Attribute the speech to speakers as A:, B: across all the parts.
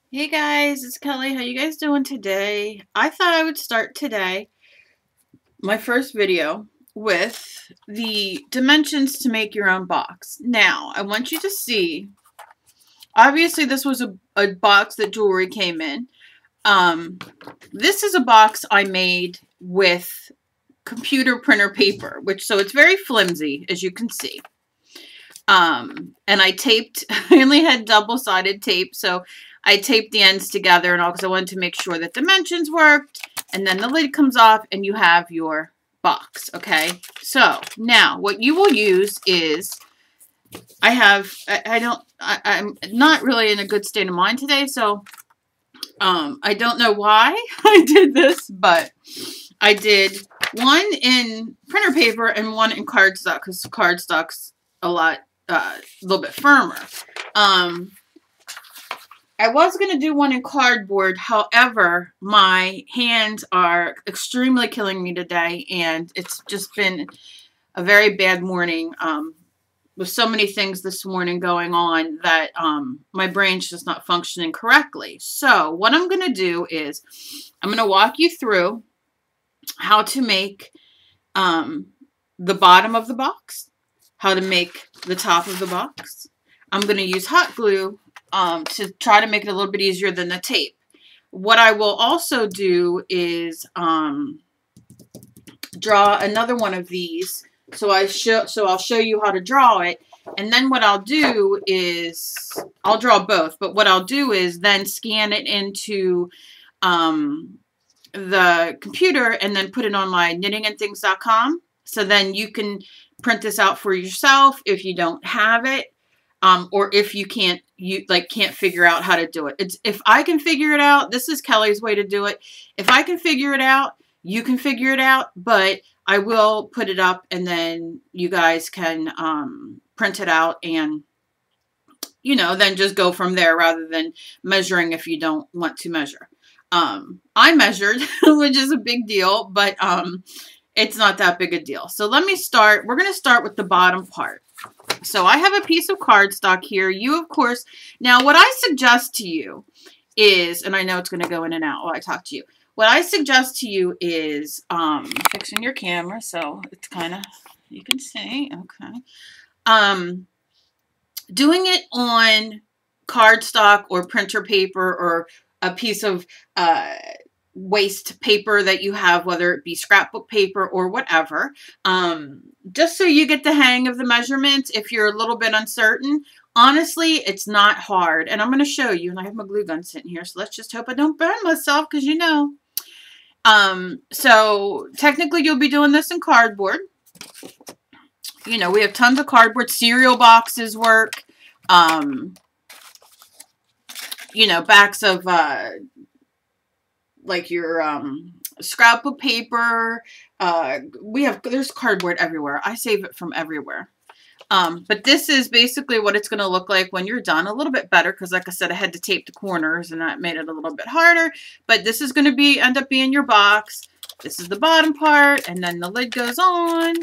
A: Hey guys, it's Kelly. How you guys doing today? I thought I would start today, my first video, with the dimensions to make your own box. Now, I want you to see, obviously this was a box that jewelry came in. This is a box I made with computer printer paper, so it's very flimsy, as you can see. And I taped, I only had double-sided tape, so I taped the ends together and all because I wanted to make sure that dimensions worked. And then the lid comes off and you have your box, okay? So now what you will use is, I'm not really in a good state of mind today, so I don't know why I did this, but I did one in printer paper and one in cardstock because cardstock's a little bit firmer. I was going to do one in cardboard. However, my hands are extremely killing me today, and it's just been a very bad morning with so many things this morning going on that my brain's just not functioning correctly. So what I'm going to do is I'm going to walk you through how to make the bottom of the box, how to make the top of the box. I'm going to use hot glue to try to make it a little bit easier than the tape. What I will also do is draw another one of these. So I'll show you how to draw it. And then what I'll do is, I'll draw both, but what I'll do is then scan it into the computer and then put it on my knittingandthings.com. So then you can print this out for yourself if you don't have it. Or if you can't figure out how to do it. If I can figure it out, this is Kelly's way to do it. If I can figure it out, you can figure it out, but I will put it up and then you guys can print it out and, then just go from there rather than measuring if you don't want to measure. I measured, which is a big deal, but it's not that big a deal. So let me start. We're going to start with the bottom part. So I have a piece of cardstock here. You, of course, now what I suggest to you is, and I know it's going to go in and out while I talk to you. What I suggest to you is fixing your camera so it's kind of, you can see, okay. Doing it on cardstock or printer paper or a piece of waste paper that you have, whether it be scrapbook paper or whatever, just so you get the hang of the measurements. If you're a little bit uncertain, honestly, it's not hard. And I'm going to show you, and I have my glue gun sitting here, so let's just hope I don't burn myself because so technically you'll be doing this in cardboard. We have tons of cardboard. Cereal boxes work. Backs of like your scrapbook paper. There's cardboard everywhere. I save it from everywhere. But this is basically what it's going to look like when you're done. A little bit better because, like I said, I had to tape the corners and that made it a little bit harder. But this is going to end up being your box. This is the bottom part, and then the lid goes on.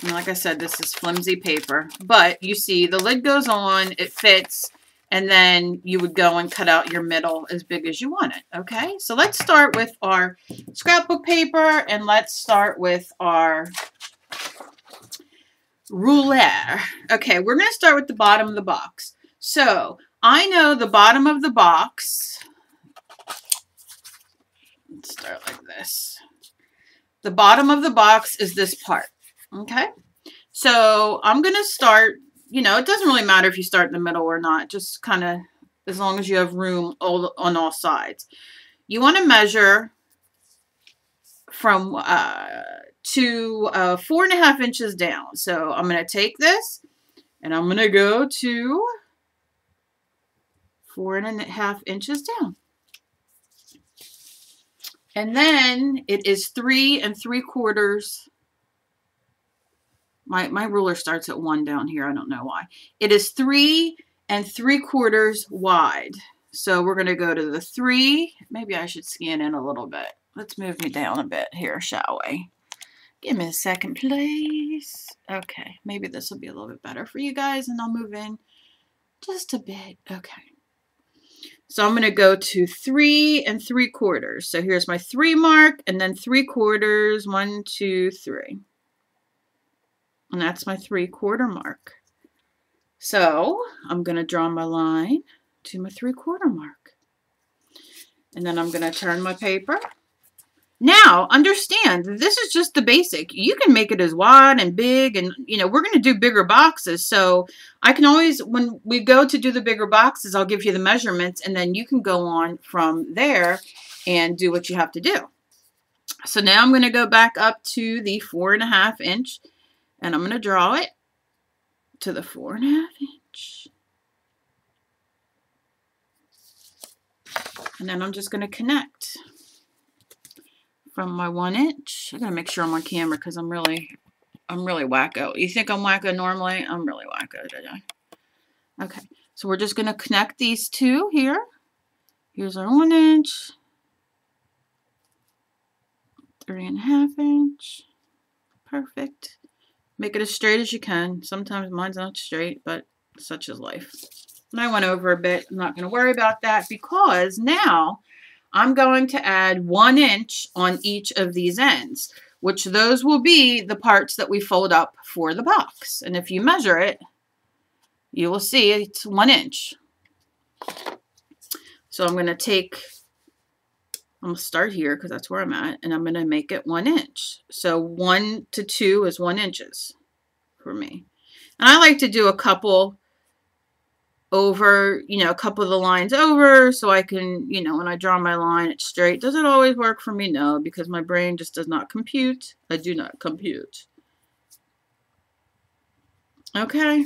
A: And like I said, this is flimsy paper. But you see, the lid goes on, it fits, and then you would go and cut out your middle as big as you want it, okay? So let's start with our scrapbook paper, and let's start with our ruler. Okay, we're going to start with the bottom of the box. So I know the bottom of the box, let's start like this. The bottom of the box is this part, okay? So I'm going to start, it doesn't really matter if you start in the middle or not, just kind of as long as you have room on all sides. You want to measure from to 4.5 inches down. So I'm going to take this and I'm going to go to 4.5 inches down. And then it is 3 3/4. My ruler starts at 1 down here. I don't know why. It is 3 3/4 wide. So we're going to go to the 3. Maybe I should scan in a little bit. Let's move me down a bit here, shall we? Give me a second, please. Okay, maybe this will be a little bit better for you guys, and I'll move in Just a bit. Okay. So I'm going to go to 3 3/4. So here's my 3 mark and then 3/4. 1, 2, 3. And that's my 3/4 mark. So I'm going to draw my line to my 3/4 mark. And then I'm going to turn my paper. Now, understand, this is just the basic. You can make it as wide and big, and, you know, we're going to do bigger boxes. So I can always, when we go to do the bigger boxes, I'll give you the measurements, and then you can go on from there and do what you have to do. So now I'm going to go back up to the 4.5 inch, and I'm going to draw it to the 4.5 inch. And then I'm just going to connect from my 1 inch. I gotta make sure I'm on camera because I'm really wacko. You think I'm wacko normally? I'm really wacko today. Okay, so we're just gonna connect these two here. Here's our 1 inch, 3.5 inch. Perfect. Make it as straight as you can. Sometimes mine's not straight, but such is life. And I went over a bit. I'm not gonna worry about that because now I'm going to add 1 inch on each of these ends, which those will be the parts that we fold up for the box. And if you measure it, you will see it's 1 inch. So I'm going to start here because that's where I'm at, and I'm going to make it 1 inch. So 1 to 2 is 1 inches for me. And I like to do a couple over, you know, a couple of the lines over so I can, you know, when I draw my line, it's straight. Does it always work for me? No, because my brain just does not compute. I do not compute. Okay.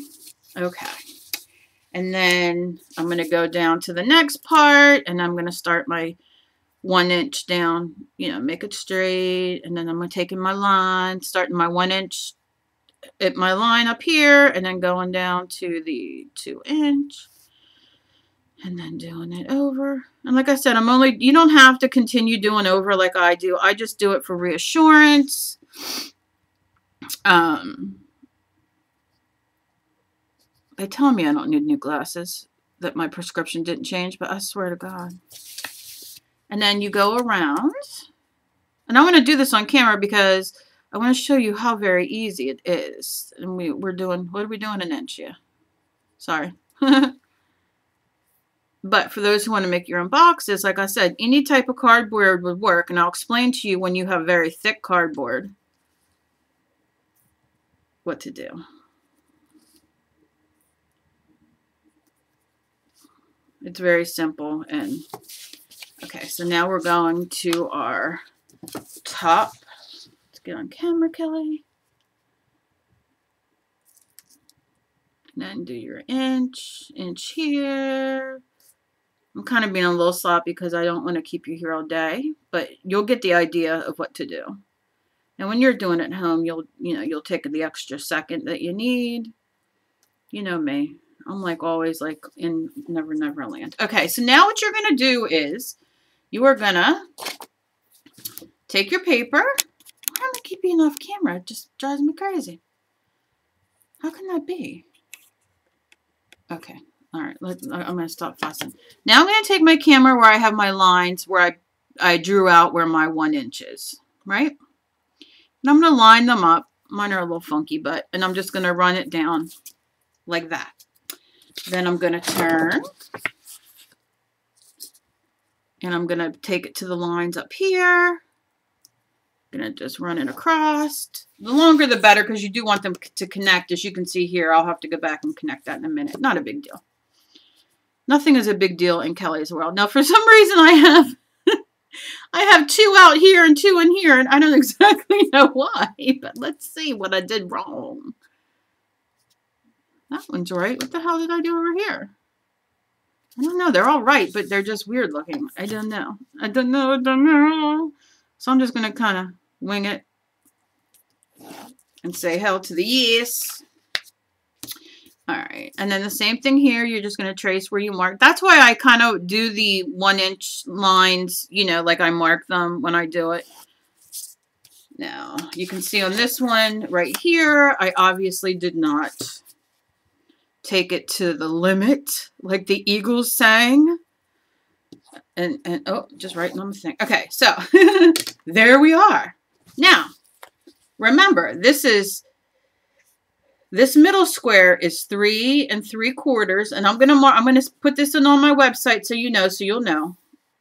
A: Okay. And then I'm going to go down to the next part, and I'm going to start my 1 inch down, you know, make it straight. And then I'm going to take in my line, starting my 1 inch at my line up here, and then going down to the 2 inch, and then doing it over. And like I said, you don't have to continue doing over like I do. I just do it for reassurance. They tell me I don't need new glasses, that my prescription didn't change, but I swear to God. And then you go around, and I'm going to do this on camera because I want to show you how very easy it is. And we're doing, what are we doing, 1 inch? Yeah. Sorry. But for those who want to make your own boxes, like I said, any type of cardboard would work. And I'll explain to you when you have very thick cardboard what to do. It's very simple. And okay, so now we're going to our top. Let's get on camera, Kelly. And then do your inch here. I'm kind of being a little sloppy because I don't want to keep you here all day, but you'll get the idea of what to do. And when you're doing it at home, you'll take the extra second that you need. You know me. I'm like always like in Never Never Land. Okay, so now what you're going to do is you are going to take your paper. Why am I keeping off camera? It just drives me crazy. How can that be? Okay. All right, I'm going to stop fussing. Now I'm going to take my camera where I have my lines where I drew out where my 1 inch is, right? And I'm going to line them up. Mine are a little funky, and I'm just going to run it down like that. Then I'm going to turn, and I'm going to take it to the lines up here. I'm going to just run it across. The longer the better because you do want them to connect. As you can see here, I'll have to go back and connect that in a minute. Not a big deal. Nothing is a big deal in Kelly's world. Now, for some reason, I have 2 out here and 2 in here, and I don't exactly know why, but let's see what I did wrong. That one's right. What the hell did I do over here? I don't know. They're all right, but they're just weird looking. I don't know. I don't know. So I'm just going to kind of wing it and say hell to the yes. All right, and then the same thing here. You're just going to trace where you mark. That's why I kind of do the 1 inch lines, you know, like I mark them when I do it. Now, you can see on this one right here, I obviously did not take it to the limit, like the Eagles sang. And oh, just writing on the thing. Okay, so there we are. Now, remember, this middle square is 3 3/4, and I'm gonna put this in on my website so you'll know,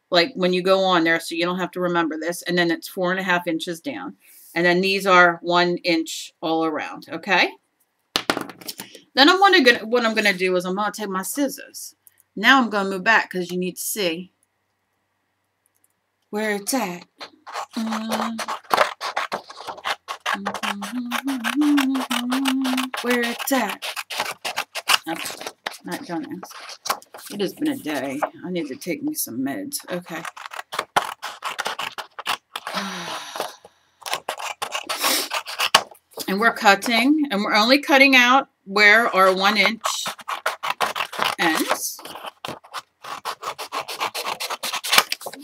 A: like when you go on there, so you don't have to remember this. And then it's 4.5 inches down, and then these are 1 inch all around. Okay. Then what I'm gonna do is I'm gonna take my scissors. Now I'm gonna move back because you need to see where it's at. Where it's at. Okay, not done. It has been a day. I need to take me some meds. Okay. And we're cutting, and we're only cutting out where our 1 inch ends.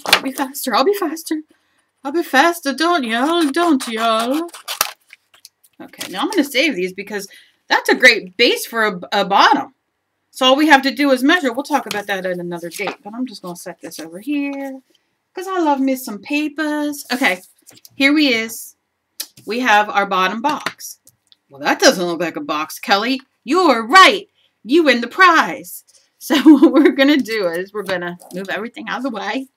A: I'll be faster. I'll be faster. I'll be faster. Don't y'all. Don't y'all. Okay, now I'm going to save these because that's a great base for a bottom. So all we have to do is measure. We'll talk about that at another date. But I'm just going to set this over here because I love me some papers. Okay, here we is. We have our bottom box. Well, that doesn't look like a box, Kelly. You're right. You win the prize. So what we're going to do is we're going to move everything out of the way.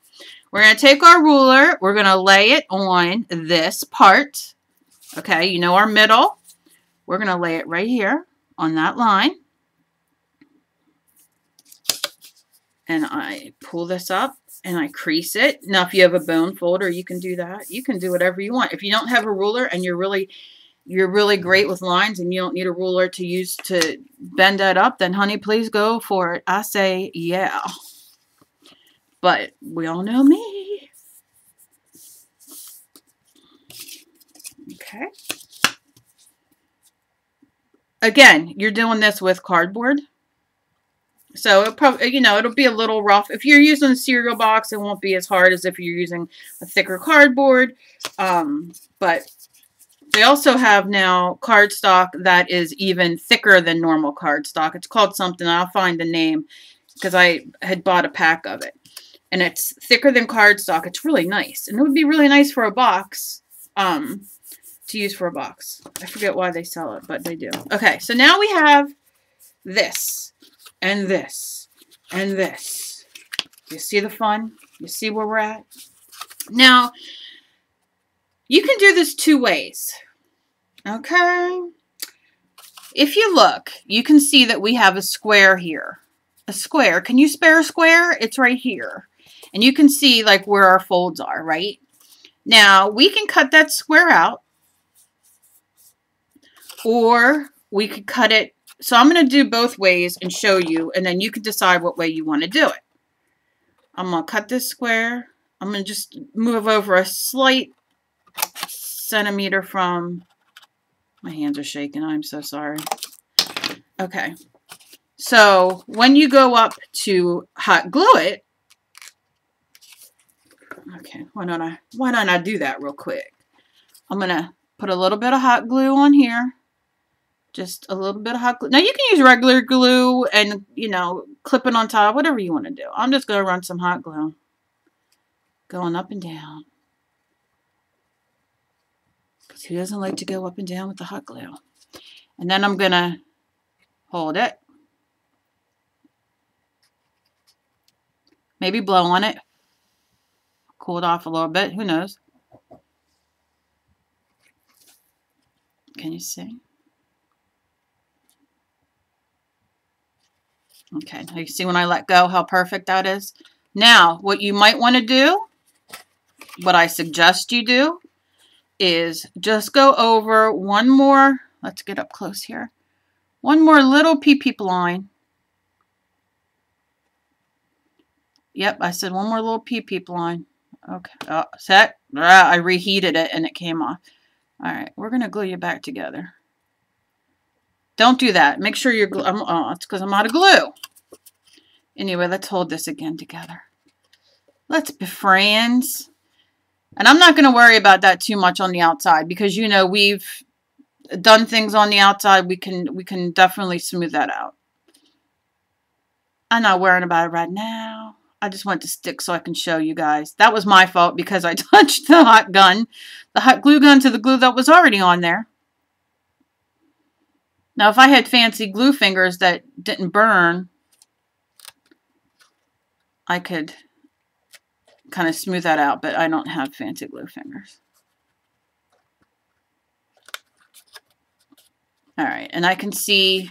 A: We're going to take our ruler. We're going to lay it on this part. Okay, you know our middle. We're going to lay it right here on that line. And I pull this up and I crease it. Now, if you have a bone folder, you can do that. You can do whatever you want. If you don't have a ruler and you're really great with lines and you don't need a ruler to use to bend that up, then honey, please go for it. I say, yeah. But we all know me. Okay. Again, you're doing this with cardboard. So it probably, it'll be a little rough. If you're using a cereal box, it won't be as hard as if you're using a thicker cardboard. But they also have now cardstock that is even thicker than normal cardstock. It's called something. I'll find the name because I had bought a pack of it. And it's thicker than cardstock. It's really nice. And it would be really nice for a box, to use for a box. I forget why they sell it, but they do. Okay, so now we have this. And this, and this. You see the fun? You see where we're at? Now, you can do this 2 ways. Okay? If you look, you can see that we have a square here. A square. Can you spare a square? It's right here. And you can see like where our folds are, right? Now, we can cut that square out. Or we could cut it. So I'm going to do both ways and show you, and then you can decide what way you want to do it. I'm going to cut this square. I'm going to just move over a slight centimeter from, my hands are shaking, I'm so sorry. Okay. So when you go up to hot glue it, okay, why don't I do that real quick? I'm going to put a little bit of hot glue on here. Just a little bit of hot glue. Now, you can use regular glue and, clip it on top, whatever you want to do. I'm just going to run some hot glue. Going up and down. Because who doesn't like to go up and down with the hot glue? And then I'm going to hold it. Maybe blow on it. Cool it off a little bit. Who knows? Can you see? Okay, now you see when I let go how perfect that is? Now, what you might want to do, what I suggest you do, is just go over one more, let's get up close here, one more little peep line. Yep, I said one more little peep line. Okay, set. I reheated it and it came off. All right, we're going to glue you back together. Don't do that. Make sure you're glue. It's because I'm out of glue. Anyway, let's hold this again together. Let's be friends. And I'm not going to worry about that too much on the outside because, we've done things on the outside. We can definitely smooth that out. I'm not worrying about it right now. I just want to stick so I can show you guys. That was my fault because I touched the hot glue gun to the glue that was already on there. Now, if I had fancy glue fingers that didn't burn, I could kind of smooth that out, but I don't have fancy glue fingers. All right, and I can see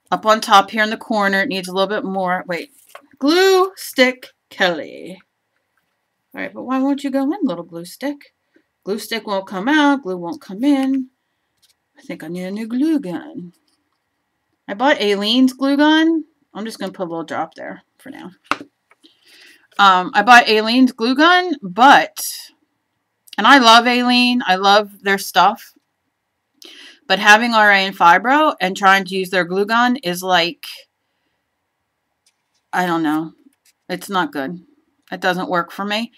A: up on top here in the corner, it needs a little bit more. Wait, glue stick Kelly. All right, but why won't you go in, little glue stick? Glue stick won't come out, glue won't come in. I think I need a new glue gun. I bought Aleene's glue gun. I'm just going to put a little drop there for now. I bought Aleene's glue gun, and I love Aleene. I love their stuff. But having RA and fibro and trying to use their glue gun is like, I don't know. It's not good. It doesn't work for me.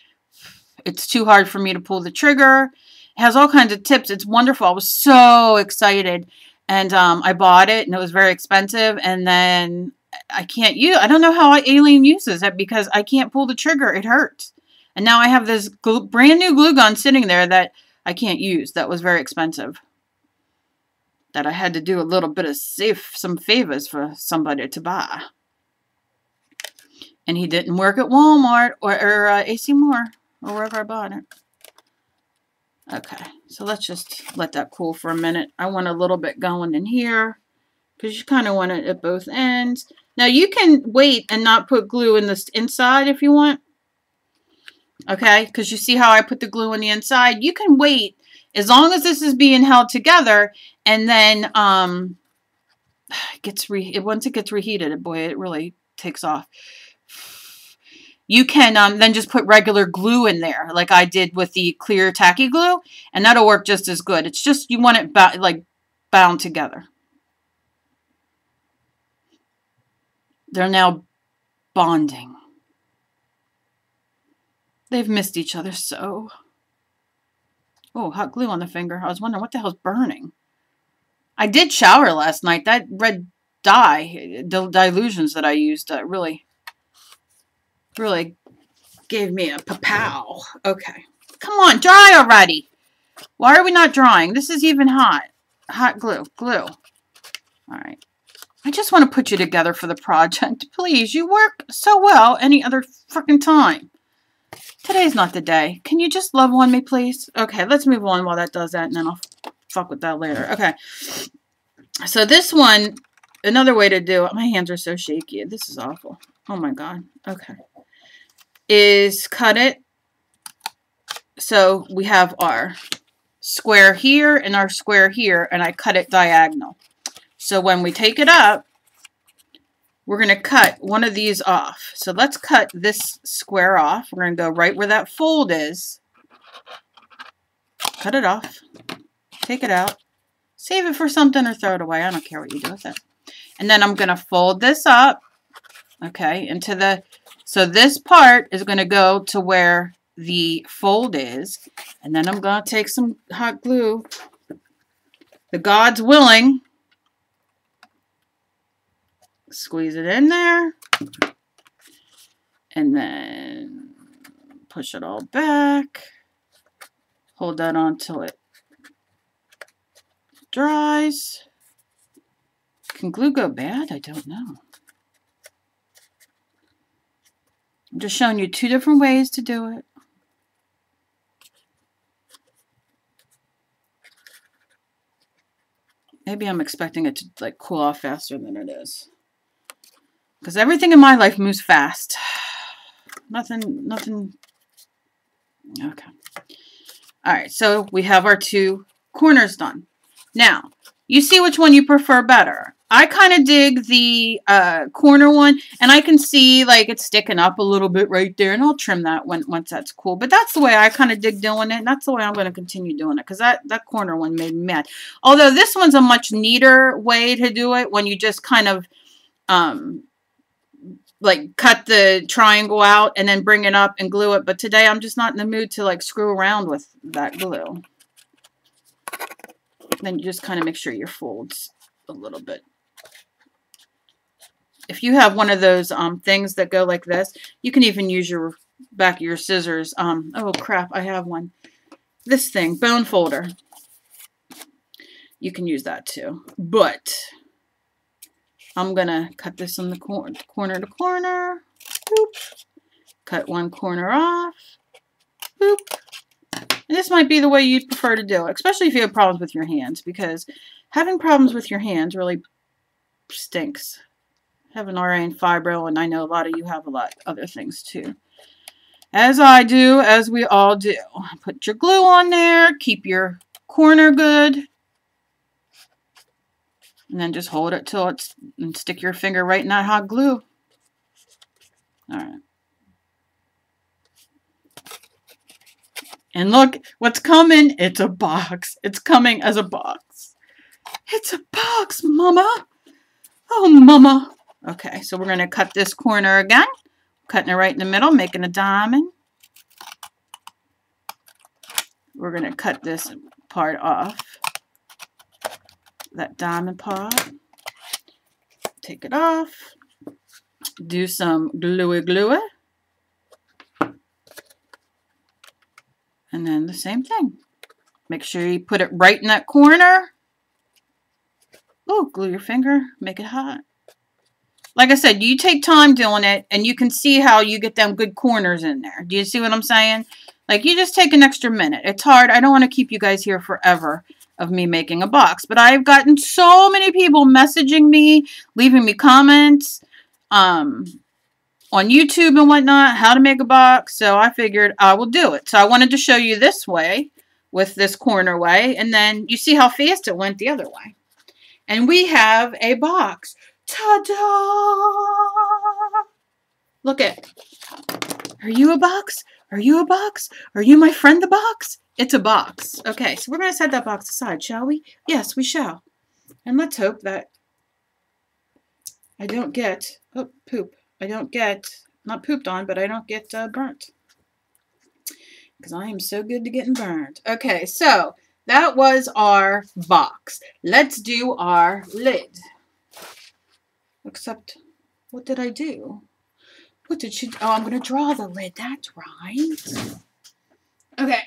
A: It's too hard for me to pull the trigger. It has all kinds of tips. It's wonderful. I was so excited. And I bought it, and it was very expensive. And then I don't know how Aleene uses it because I can't pull the trigger. It hurts. And now I have this brand new glue gun sitting there that I can't use. That was very expensive. That I had to do a little bit of some favors for somebody to buy. And he didn't work at Walmart or AC Moore or wherever I bought it. Okay, so let's just let that cool for a minute. I want a little bit going in here because you kind of want it at both ends. Now you can wait and not put glue in this inside if you want. Okay, because you see how I put the glue on the inside? You can wait as long as this is being held together, and then once it gets reheated, boy, it really takes off. You can then just put regular glue in there, like I did with the clear tacky glue, and that'll work just as good. It's just you want it bound together. They're now bonding. They've missed each other so. Oh, hot glue on the finger. I was wondering what the hell's burning. I did shower last night. That red dye, the dilutions that I used, really gave me a pow. Okay. Come on, dry already. Why are we not drying? This is even hot. Hot glue. Glue. All right. I just want to put you together for the project. Please, you work so well any other freaking time. Today's not the day. Can you just love on me, please? Okay, let's move on while that does that, and then I'll fuck with that later. Okay. So this one, another way to do it, my hands are so shaky. This is awful. Oh my God. Okay. Is cut it. So we have our square here and our square here, and I cut it diagonal. So when we take it up, we're going to cut one of these off. So let's cut this square off. We're going to go right where that fold is. Cut it off. Take it out. Save it for something or throw it away. I don't care what you do with it. And then I'm going to fold this up. Okay, into the... So this part is going to go to where the fold is. And then I'm going to take some hot glue. The God's willing. Squeeze it in there. And then push it all back. Hold that on till it dries. Can glue go bad? I don't know. I'm just showing you two different ways to do it. Maybe I'm expecting it to like cool off faster than it is. Because everything in my life moves fast. Nothing. Okay. All right, so we have our two corners done. Now, you see which one you prefer better. I kind of dig the corner one, and I can see like it's sticking up a little bit right there, and I'll trim that once that's cool. But that's the way I kind of dig doing it, and that's the way I'm going to continue doing it, because that corner one made me mad. Although this one's a much neater way to do it when you just kind of like cut the triangle out and then bring it up and glue it. But today I'm just not in the mood to like screw around with that glue. Then you just kind of make sure your folds a little bit if you have one of those things that go like this, you can even use your back of your scissors. Oh crap, I have one. This thing, bone folder. You can use that too. But I'm gonna cut this in the corner to corner. Boop. Cut one corner off. Boop. And this might be the way you'd prefer to do it, especially if you have problems with your hands, because having problems with your hands really stinks. I have an RA and fibro, and I know a lot of you have a lot of other things too. As I do, as we all do. Put your glue on there, keep your corner good, and then just hold it till it's, and stick your finger right in that hot glue. All right. And look, what's coming? It's a box. It's coming as a box. It's a box, Mama. Oh, Mama. Okay, so we're going to cut this corner again. Cutting it right in the middle, making a diamond. We're going to cut this part off. That diamond part. Take it off. Do some gluey. And then the same thing. Make sure you put it right in that corner. Oh, glue your finger. Make it hot. Like I said, you take time doing it, and you can see how you get them good corners in there. Do you see what I'm saying? Like, you just take an extra minute. It's hard. I don't want to keep you guys here forever of me making a box. But I've gotten so many people messaging me, leaving me comments on YouTube and whatnot, how to make a box. So I figured I will do it. So I wanted to show you this way with this corner way. And then you see how fast it went the other way. And we have a box. Ta-da! Look at. Are you a box? Are you a box? Are you my friend the box? It's a box. Okay, so we're going to set that box aside, shall we? Yes, we shall. And let's hope that I don't get, oh, poop. I don't get, not pooped on, but I don't get burnt. Because I am so good to getting burned. Okay, so that was our box. Let's do our lid. Except, what did I do? What did she do? Oh, I'm going to draw the lid. That's right. Okay.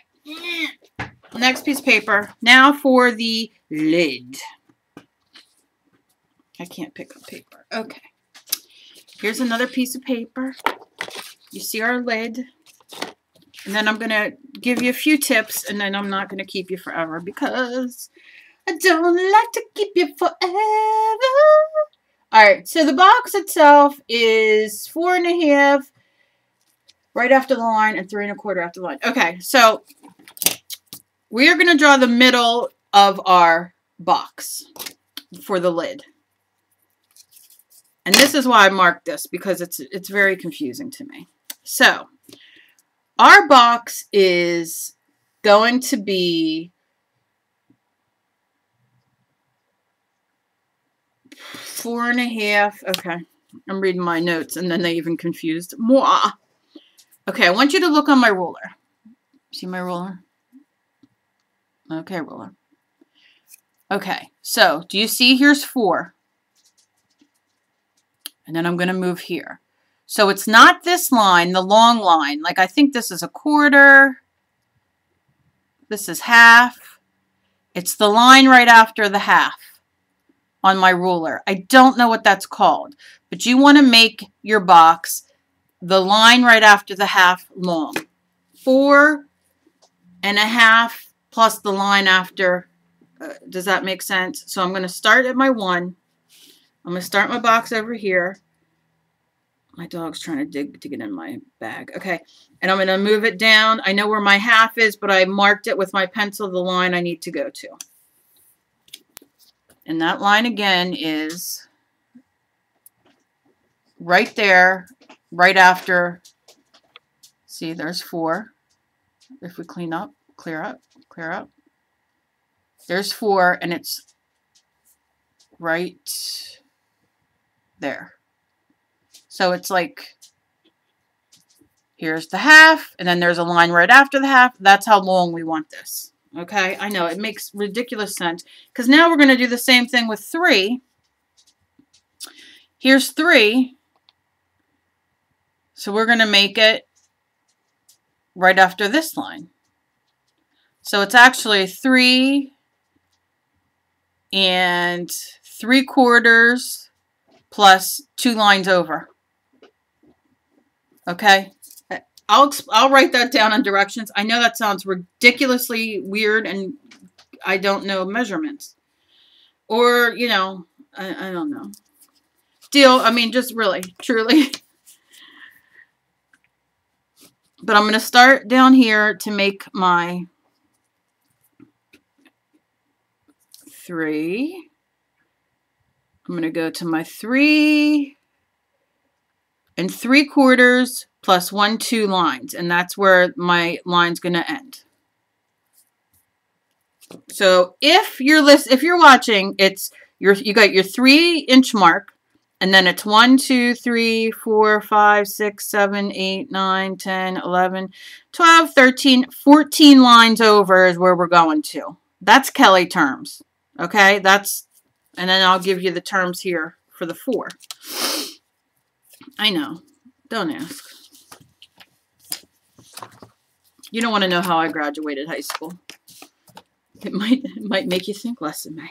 A: Next piece of paper. Now for the lid. I can't pick up paper. Okay. Here's another piece of paper. You see our lid. And then I'm going to give you a few tips, and then I'm not going to keep you forever because I don't like to keep you forever. Alright, so the box itself is 4.5 right after the line and 3 1/4 after the line. Okay, so we are going to draw the middle of our box for the lid. And this is why I marked this, because it's very confusing to me. So, our box is going to be 4.5. Okay, I'm reading my notes, and then they even confused moi. Okay, I want you to look on my ruler. See my ruler? Okay, ruler. Okay, so do you see here's 4? And then I'm going to move here. So it's not this line, the long line. Like, I think this is 1/4. This is 1/2. It's the line right after the 1/2 on my ruler. I don't know what that's called. But you want to make your box the line right after the 1/2 long. 4.5 plus the line after. Does that make sense? So I'm going to start at my 1. I'm going to start my box over here. My dog's trying to dig to get in my bag. Okay. And I'm going to move it down. I know where my 1/2 is, but I marked it with my pencil the line I need to go to. And that line again is right there, right after. See, there's 4. If we clean up, clear up. There's 4, and it's right there. So it's like, here's the 1/2, and then there's a line right after the 1/2. That's how long we want this. Okay, I know, it makes ridiculous sense. Because now we're going to do the same thing with 3. Here's 3. So we're going to make it right after this line. So it's actually 3 3/4 plus 2 lines over. Okay? I'll write that down in directions. I know that sounds ridiculously weird and I don't know measurements. Or, you know, I don't know. Deal, I mean, just really, truly. But I'm going to start down here to make my 3. I'm going to go to my 3 3/4 plus 1 2 lines, and that's where my line's going to end. So if you're watching, it's you got your 3-inch mark, and then it's 1 2 3 4 5 6 7 8 9 10 11 12 13 14 lines over is where we're going to. That's Kelly terms. Okay? And then I'll give you the terms here for the 4. I know. Don't ask. You don't want to know how I graduated high school. It might make you think less of me.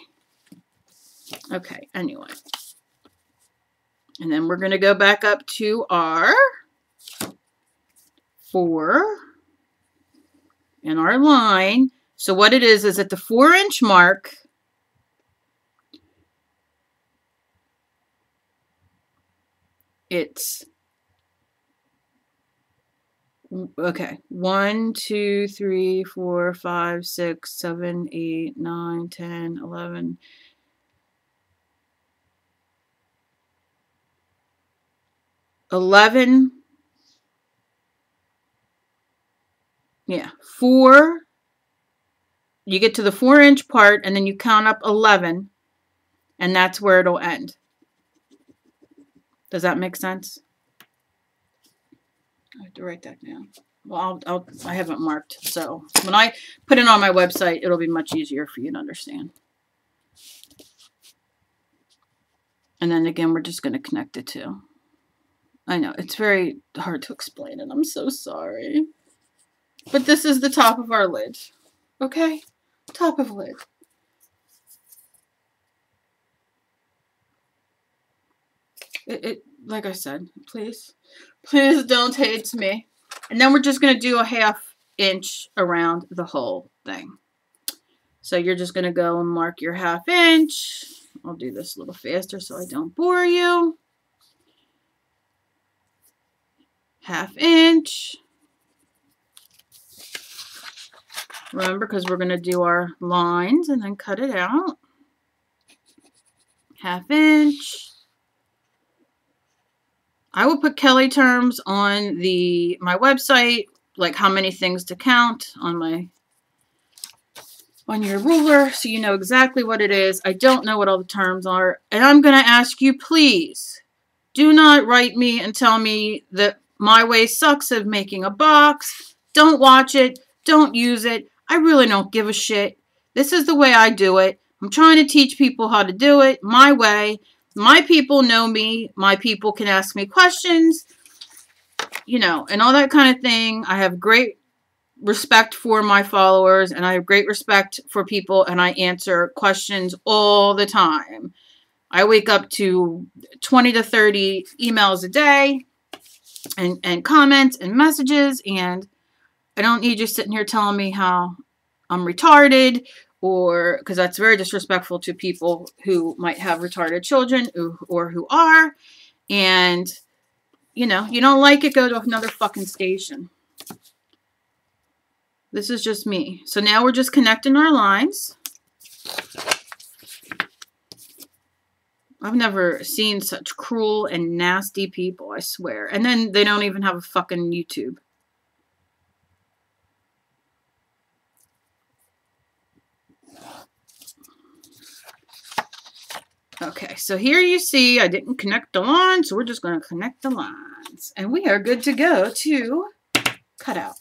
A: Okay, anyway. And then we're going to go back up to our 4 and our line. So what it is at the 4-inch mark, it's, okay, 1 2 3 4 5 6 7 8 9 10 11 11, yeah, 4, you get to the 4-inch part and then you count up 11 and that's where it'll end. Does that make sense? I have to write that down. Well, I haven't marked, so when I put it on my website, it'll be much easier for you to understand. And then again, we're just going to connect the 2. I know, it's very hard to explain and I'm so sorry. But this is the top of our lid. Okay? Top of lid. Like I said, please don't hate me. And then we're just going to do a 1/2 inch around the whole thing. So you're just going to go and mark your 1/2 inch. I'll do this a little faster so I don't bore you. 1/2 inch. Remember, because we're going to do our lines and then cut it out. 1/2 inch. I will put Kelly terms on my website, like how many things to count on your ruler, so you know exactly what it is. I don't know what all the terms are, and I'm going to ask you, please, do not write me and tell me that my way sucks of making a box. Don't watch it. Don't use it. I really don't give a shit. This is the way I do it. I'm trying to teach people how to do it my way. My people know me. My people can ask me questions, you know, and all that kind of thing. I have great respect for my followers, and I have great respect for people, and I answer questions all the time. I wake up to 20 to 30 emails a day and comments and messages, and I don't need you sitting here telling me how I'm retarded, or because that's very disrespectful to people who might have retarded children or who are. And, you know, you don't like it, go to another fucking station. This is just me. So now we're just connecting our lines. I've never seen such cruel and nasty people, I swear. And then they don't even have a fucking YouTube. Okay, so here you see I didn't connect the lines, so we're just going to connect the lines. And we are good to go to cut out.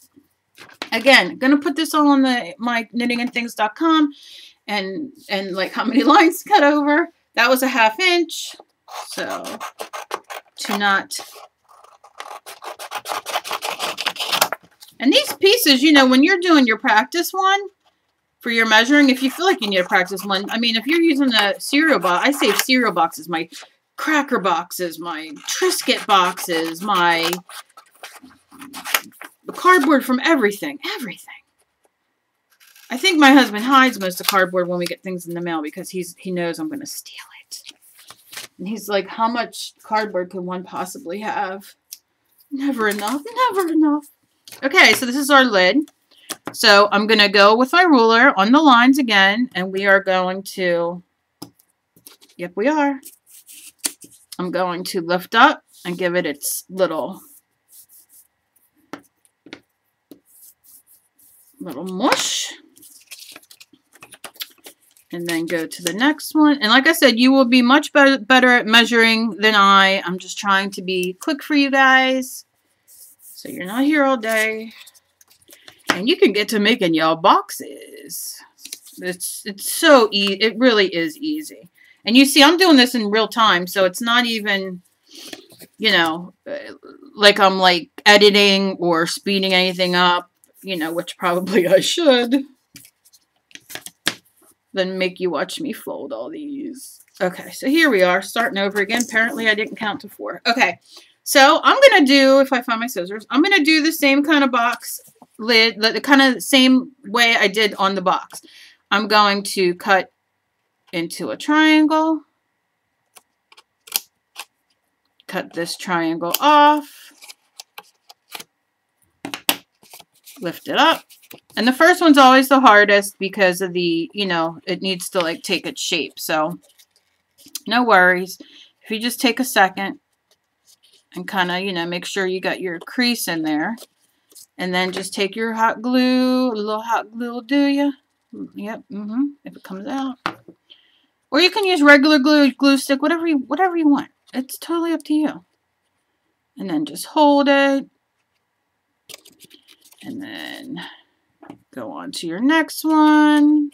A: Again, going to put this all on my knittingandthings.com and like how many lines to cut over. That was a 1/2 inch. So to not... And these pieces, you know, when you're doing your practice one for your measuring, if you feel like you need a practice one, I mean, if you're using a cereal box, I save cereal boxes, my cracker boxes, my Triscuit boxes, my cardboard from everything. I think my husband hides most of the cardboard when we get things in the mail because he knows I'm going to steal it. And he's like, how much cardboard could one possibly have? Never enough. Never enough. Okay, so this is our lid. So I'm going to go with my ruler on the lines again, and we are going to, yep, we are. I'm going to lift up and give it its little mush. And then go to the next one. And like I said, you will be much better at measuring than I. I'm just trying to be quick for you guys. So you're not here all day. And you can get to making y'all boxes. It's so easy. It really is easy. And you see, I'm doing this in real time. So it's not even, you know, like I'm like editing or speeding anything up. You know, which probably I should. Then make you watch me fold all these. Okay, so here we are, starting over again. Apparently I didn't count to 4. Okay, so I'm going to do, if I find my scissors, I'm going to do the same kind of box lid, the kind of same way I did on the box. I'm going to cut into a triangle. Cut this triangle off. Lift it up. And the first one's always the hardest because of the, you know, it needs to like take its shape. So no worries. If you just take a second and kind of, you know, make sure you got your crease in there. And then just take your hot glue. A little hot glue will do you. Yep. If it comes out. Or you can use regular glue stick, whatever you want. It's totally up to you. And then just hold it. And then go on to your next one.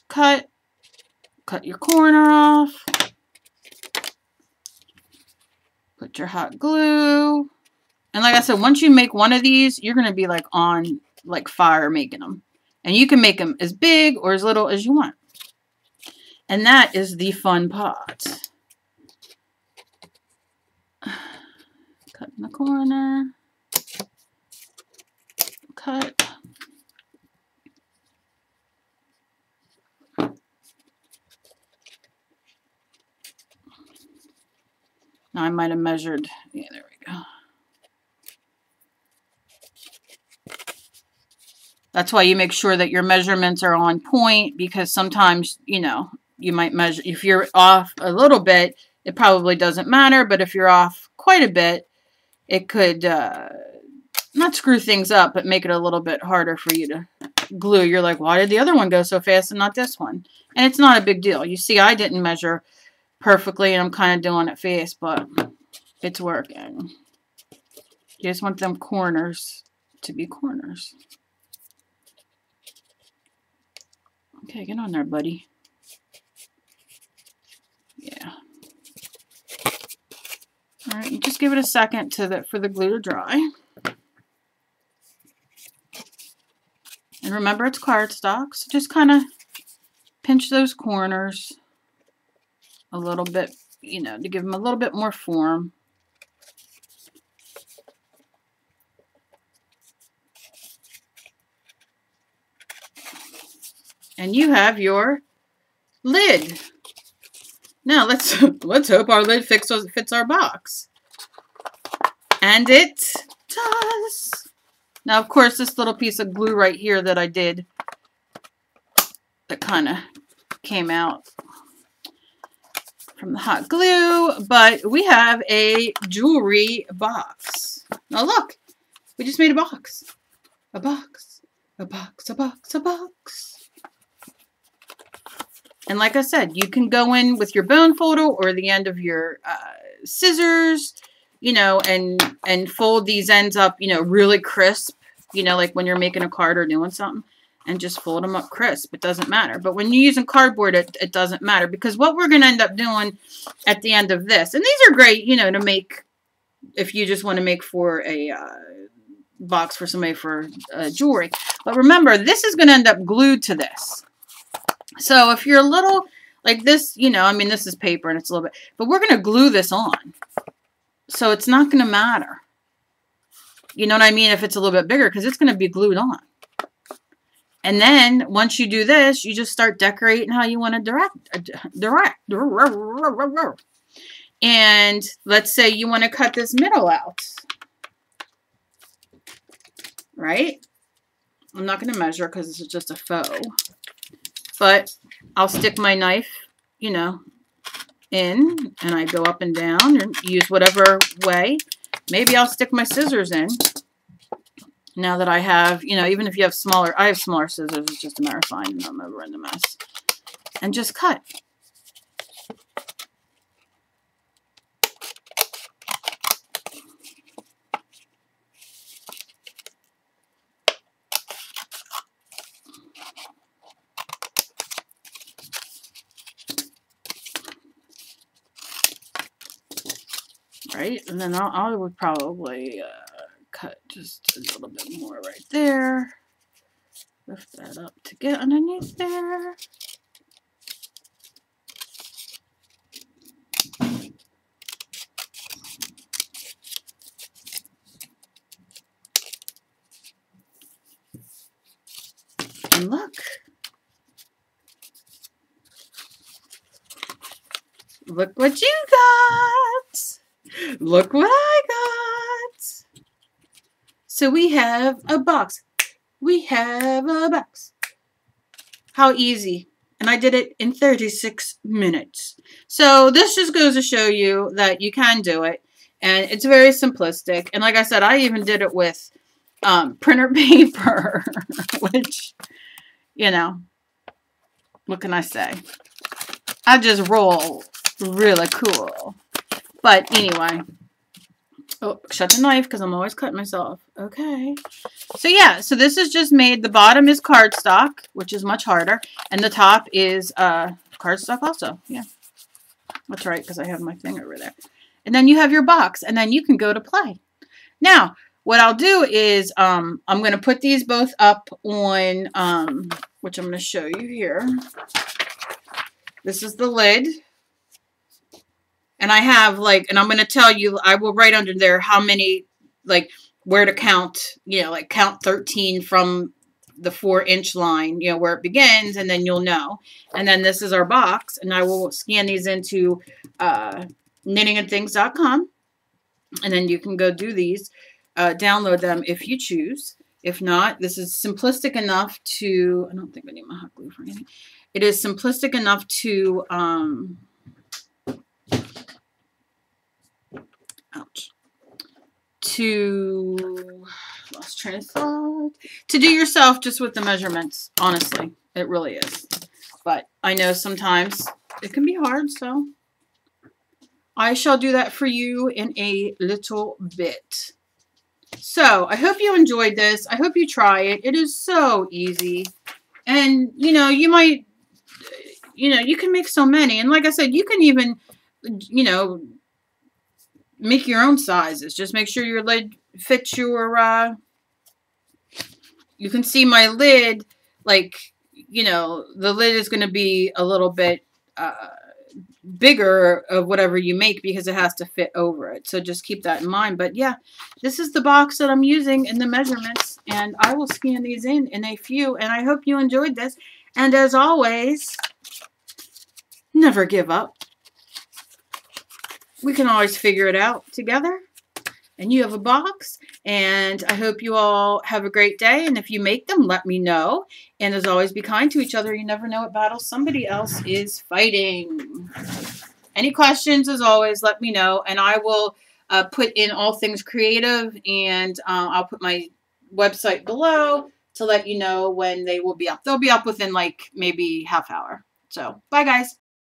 A: Cut your corner off. Put your hot glue. And like I said, once you make one of these, you're going to be like on like fire making them. And you can make them as big or as little as you want. And that is the fun part. Cut in the corner. Cut. Now I might have measured. Yeah, there we go. That's why you make sure that your measurements are on point, because sometimes, you know, you might measure, if you're off a little bit, it probably doesn't matter, but if you're off quite a bit, it could not screw things up, but make it a little bit harder for you to glue. You're like, why did the other one go so fast and not this one? And it's not a big deal. You see, I didn't measure perfectly, and I'm kind of doing it fast, but it's working. You just want them corners to be corners. Okay, get on there, buddy. Yeah. All right, you just give it a second for the glue to dry. And remember, it's cardstock, so just kind of pinch those corners a little bit, you know, to give them a little bit more form. And you have your lid. Now let's hope our lid fits our box. And it does. Now, of course, this little piece of glue right here that I did, that kind of came out from the hot glue, but we have a jewelry box. Now look, we just made a box. A box. A box, a box, a box. And like I said, you can go in with your bone folder or the end of your scissors, you know, and fold these ends up, you know, really crisp, you know, like when you're making a card or doing something. and just fold them up crisp. It doesn't matter. But when you're using cardboard, it doesn't matter, because what we're going to end up doing at the end of this, and these are great, you know, to make if you just want to make for a box for somebody for jewelry. But remember, this is going to end up glued to this. So if you're a little like this, you know, I mean, this is paper and it's a little bit, but we're going to glue this on. So it's not going to matter. You know what I mean? If it's a little bit bigger, because it's going to be glued on. And then once you do this, you just start decorating how you want to direct. And let's say you want to cut this middle out. Right? I'm not going to measure because this is just a faux. But I'll stick my knife, you know, in, and I go up and down, and use whatever way. Maybe I'll stick my scissors in. Now that I have, you know, even if you have smaller, I have smaller scissors, it's just a matter of finding them over in the mess. And just cut. Right, and then I would probably cut just a little bit more right there. Lift that up to get underneath there. And look. Look what you got. Look what I got. So we have a box. We have a box. How easy. And I did it in 36 minutes. So this just goes to show you that you can do it. And it's very simplistic. And like I said, I even did it with printer paper. Which, you know, what can I say? I just roll really cool. But anyway, oh, shut the knife because I'm always cutting myself. Okay. So yeah, so this is just made. The bottom is cardstock, which is much harder. And the top is cardstock also. Yeah. That's right, because I have my thing over there. And then you have your box, and then you can go to play. Now, what I'll do is I'm going to put these both up on, which I'm going to show you here. This is the lid. And I have and I'm going to tell you, I will write under there how many, where to count, you know, count 13 from the 4-inch line, you know, where it begins, and then you'll know. And then this is our box, and I will scan these into knittingandthings.com. And then you can go do these, download them if you choose. If not, this is simplistic enough to, I don't think I need my hot glue for anything. It is simplistic enough to, ouch, to, lost train of thought, to do yourself just with the measurements. Honestly, it really is. But I know sometimes it can be hard, so I shall do that for you in a little bit. So I hope you enjoyed this. I hope you try it. It is so easy. And, you know, you might, you know, you can make so many. And like I said, you can even, you know, make your own sizes. Just make sure your lid fits your, you can see my lid, you know, the lid is going to be a little bit bigger of whatever you make because it has to fit over it. So just keep that in mind. But yeah, this is the box that I'm using in the measurements, and I will scan these in a few, and I hope you enjoyed this. And as always, never give up. We can always figure it out together. And you have a box. And I hope you all have a great day. And if you make them, let me know. And as always, be kind to each other. You never know what battle somebody else is fighting. Any questions, as always, let me know. And I will put in All Things Creative. And I'll put my website below to let you know when they will be up. They'll be up within maybe half hour. So, bye guys.